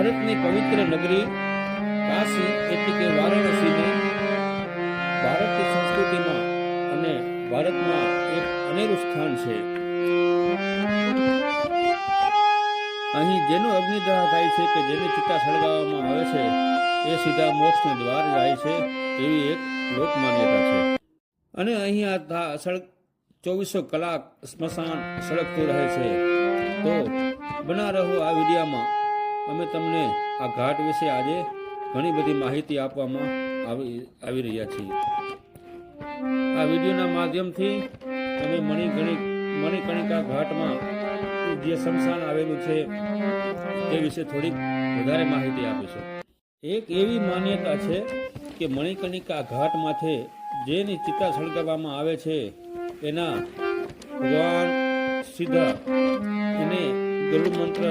ભારતની પવિત્ર નગરી કાશી એટલે કે વારાણસીને ભારતની સંસ્કૃતિમાં અને ભારતમાં એક અનેરું સ્થાન છે. અહીં જેનો અગ્નિદાહ થાય છે કે જેની ચિતા સળગાવવામાં આવે છે એ સીધા મોક્ષને દ્વાર જાય છે એવી એક લોકમાન્યતા છે. અને અહીં આ 24 કલાક સ્મશાન સળગતું રહે છે. તો બના રહો આ વિડીયામાં. અમે તમને આ ઘાટ વિશે આજે ઘણી બધી માહિતી આપવામાં આવી રહ્યા છીએ. આ વિડીયોના માધ્યમથી તમે મણિકર્ણિકા ઘાટમાં જે સ્મશાન આવેલું છે તે વિશે થોડીક વધારે માહિતી આપીશું. એક એવી માન્યતા છે કે મણિકર્ણિકા ઘાટ માથે જેની ચિતા સળગાવવામાં આવે છે એના ભગવાન સીધા એને ગરુડ મંત્ર